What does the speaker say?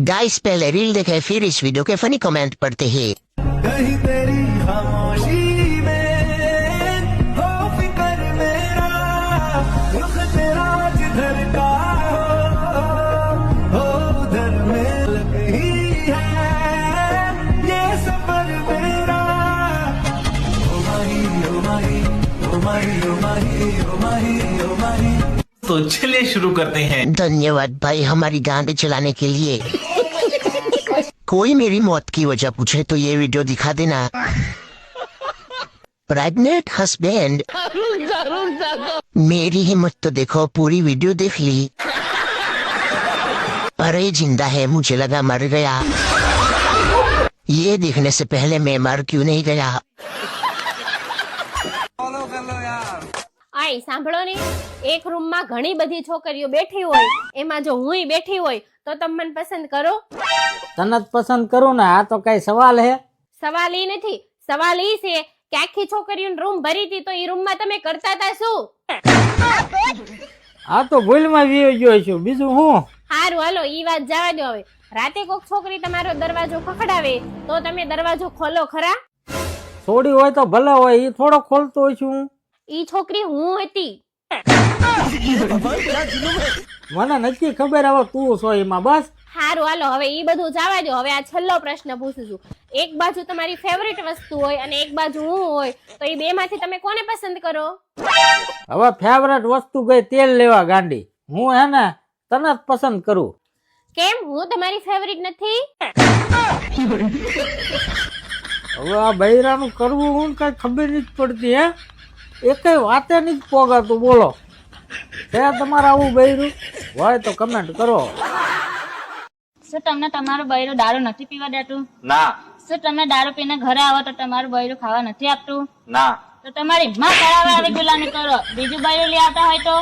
Guys पहले reel देखे फिर इस वीडियो के फनी कमेंट पढ़ते हैं। कहीं तेरी खामोशी में हो फिकर मेरा, रुख तेरा जिधर का हो उधर में लग ही है ये सफर मेरा। ओ माही ओ माही ओ माही ओ माही ओ माही ओ माही। तो चलिए शुरू करते हैं। धन्यवाद भाई हमारी गांड चलाने के लिए। कोई मेरी मौत की वजह पूछे तो ये वीडियो दिखा देना। Pregnant husband. मेरी हिम्मत तो देखो, पूरी वीडियो देख ली। अरे जिंदा है, मुझे लगा मर गया। ये देखने से पहले मैं मर क्यों नहीं गया। આય સાંભળો ને, એક રૂમમાં ઘણી બધી છોકરીઓ બેઠી હોય, એમાં જો હુંય બેઠી હોય તો તમે મને પસંદ કરો? તને જ પસંદ કરું ને, આ તો કઈ સવાલ હે? સવાલ ઈ નથી, સવાલ ઈ છે કે આખી છોકરીઓનો રૂમ ભરી હતી તો ઈ રૂમમાં તમે કરતા હતા શું? આ તો ભૂલમાં વી ગયો છું, બીજું હું? હારું હાલો, ઈ વાત જવા દો હવે. રાતે કોક છોકરી તમારો દરવાજો ખખડાવે તો તમે દરવાજો ખોલો ખરા? છોડી હોય તો ભલે હોય, ઈ થોડો ખોલતો હોય છું. ઈ છોકરી હું હતી. મને નથી ખબર, હવે તું છો એમાં બસ. હારું હાલો, હવે ઈ બધું જવા દો. હવે આ છેલ્લો પ્રશ્ન પૂછું છું. એક બાજુ તમારી ફેવરિટ વસ્તુ હોય અને એક બાજુ હું હોય, તો ઈ બે માંથી તમે કોને પસંદ કરો? હવે ફેવરેટ વસ્તુ ગઈ તેલ લેવા ગાંડી. હું હે ને તને જ પસંદ કરું. કેમ, હું તમારી ફેવરિટ નથી? હવે આ બૈરાનું કરવું હું કઈ ખબર નથી પડતી હે. એકેય વાતે નથી પોગાતું. બોલો, છે તમારે આવું બૈરું હોય તો કમેન્ટ કરો. શું તમને તમારું બૈરું દારૂ નથી પીવા દેતું? ના. શું તમે દારૂ પીને ઘરે આવો તો તમારું બૈરું ખાવા નથી આપતું? ના. તો તમારી માં કરાવે આવી ગુલામી કરો. બીજું બૈરું લઈ આવતા હોય તો